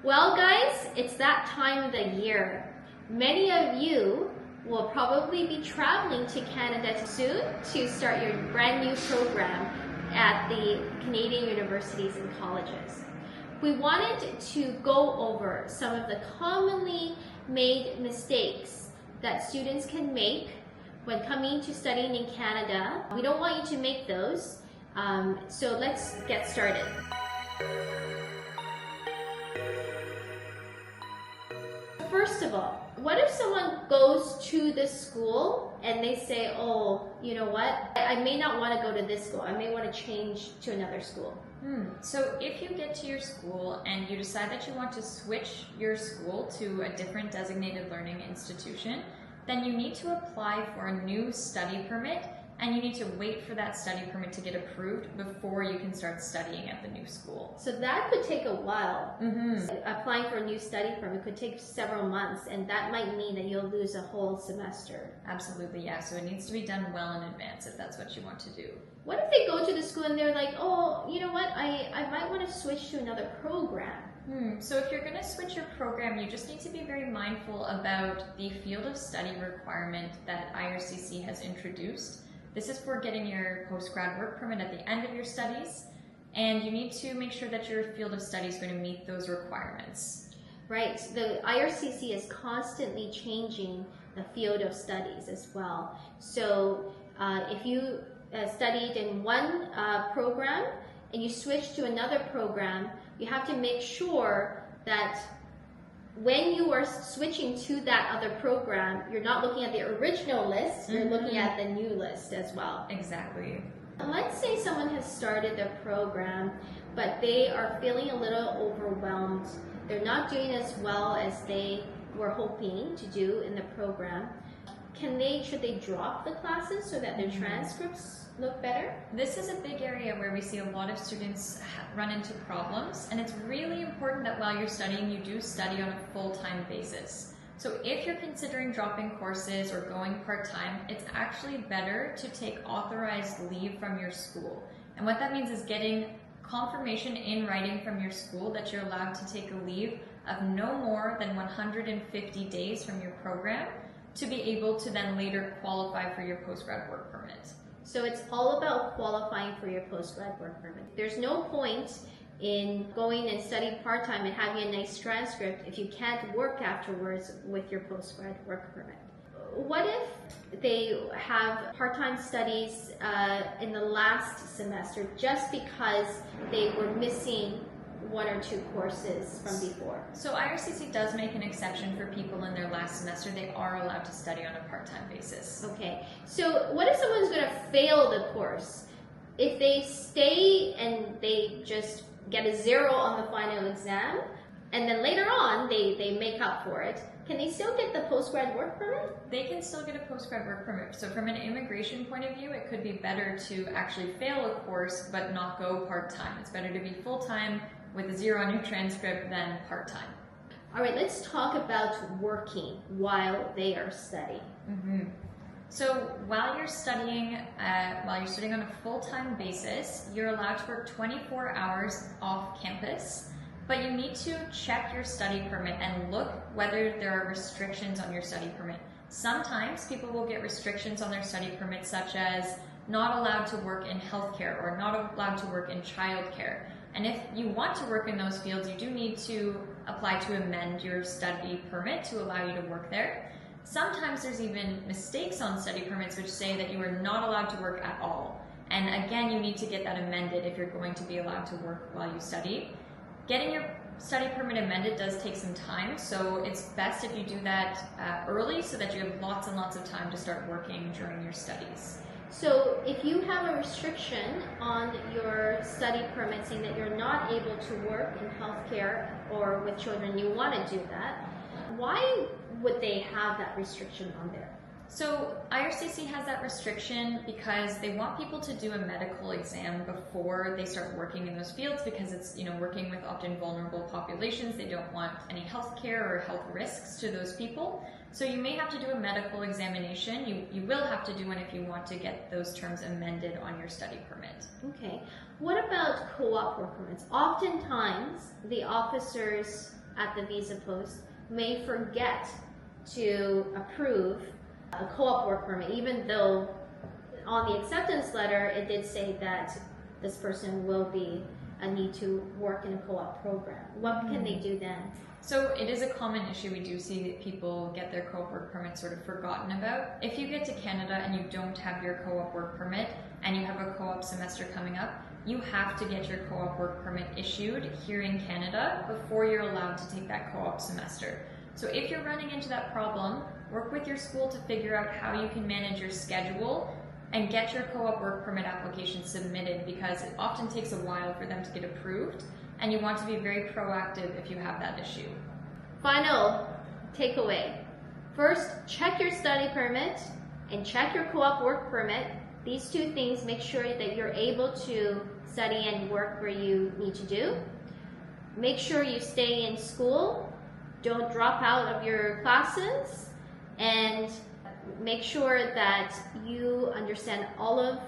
Well guys, it's that time of the year. Many of you will probably be traveling to Canada soon to start your brand new program at the Canadian universities and colleges. We wanted to go over some of the commonly made mistakes that students can make when coming to studying in Canada. We don't want you to make those, so let's get started. First of all, what if someone goes to this school and they say, oh, you know what, I may not want to go to this school, I may want to change to another school. So if you get to your school and you decide that you want to switch your school to a different designated learning institution, then you need to apply for a new study permit, and you need to wait for that study permit to get approved before you can start studying at the new school. So that could take a while. Applying for a new study permit could take several months, and that might mean that you'll lose a whole semester. Absolutely, yeah. So it needs to be done well in advance if that's what you want to do. What if they go to the school and they're like, oh, you know what, I might want to switch to another program? So if you're going to switch your program, you just need to be very mindful about the field of study requirement that IRCC has introduced. This is for getting your post-grad work permit at the end of your studies, and you need to make sure that your field of study is going to meet those requirements. Right, the IRCC is constantly changing the field of studies as well. So if you studied in one program and you switch to another program, you have to make sure that when you are switching to that other program, you're not looking at the original list, you're looking at the new list as well. Exactly. Let's say someone has started their program, but they are feeling a little overwhelmed. They're not doing as well as they were hoping to do in the program. Should they drop the classes so that their transcripts look better? This is a big area where we see a lot of students run into problems, and it's really important that while you're studying, you do study on a full-time basis. So if you're considering dropping courses or going part-time, it's actually better to take authorized leave from your school. And what that means is getting confirmation in writing from your school that you're allowed to take a leave of no more than 150 days from your program to be able to then later qualify for your postgrad work permit. So it's all about qualifying for your postgrad work permit. There's no point in going and studying part-time and having a nice transcript if you can't work afterwards with your postgrad work permit. What if they have part-time studies in the last semester just because they were missing one or two courses from before? So IRCC does make an exception for people in their last semester. They are allowed to study on a part-time basis. Okay, so what if someone's going to fail the course? If they stay and they just get a 0 on the final exam, and then later on they make up for it, can they still get the postgrad work permit? They can still get a postgrad work permit. So from an immigration point of view, it could be better to actually fail a course but not go part-time. It's better to be full-time with a 0 on your transcript than part-time. All right, let's talk about working while they are studying. So while you're studying on a full-time basis, you're allowed to work 24 hours off campus, but you need to check your study permit and look whether there are restrictions on your study permit. Sometimes people will get restrictions on their study permit, such as not allowed to work in healthcare or not allowed to work in childcare. And if you want to work in those fields, you do need to apply to amend your study permit to allow you to work there. Sometimes there's even mistakes on study permits which say that you are not allowed to work at all. And again, you need to get that amended if you're going to be allowed to work while you study. Getting your study permit amended does take some time, so it's best if you do that early so that you have lots and lots of time to start working during your studies. So if you have a restriction on your study permit saying that you're not able to work in healthcare or with children, you want to do that, why would they have that restriction on there? So IRCC has that restriction because they want people to do a medical exam before they start working in those fields, because it's, working with often vulnerable populations. They don't want any health care or health risks to those people. So you may have to do a medical examination. You will have to do one if you want to get those terms amended on your study permit. Okay. What about co-op work permits? Oftentimes, the officers at the visa post may forget to approve a co-op work permit, even though on the acceptance letter it did say that this person will be a need to work in a co-op program. What can they do then? So it is a common issue. We do see that people get their co-op work permit sort of forgotten about. If you get to Canada and you don't have your co-op work permit and you have a co-op semester coming up, you have to get your co-op work permit issued here in Canada before you're allowed to take that co-op semester. So if you're running into that problem, work with your school to figure out how you can manage your schedule and get your co-op work permit application submitted, because it often takes a while for them to get approved, and you want to be very proactive if you have that issue. Final takeaway. First, check your study permit and check your co-op work permit. These two things make sure that you're able to study and work where you need to do. Make sure you stay in school. Don't drop out of your classes, and make sure that you understand all of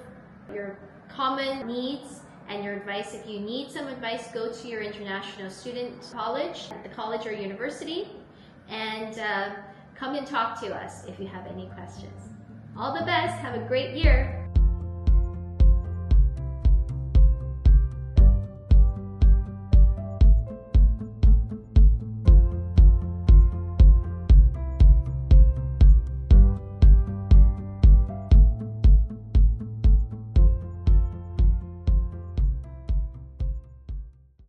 your common needs and your advice. If you need some advice, go to your international student college, the college or university, and come and talk to us if you have any questions. All the best. Have a great year.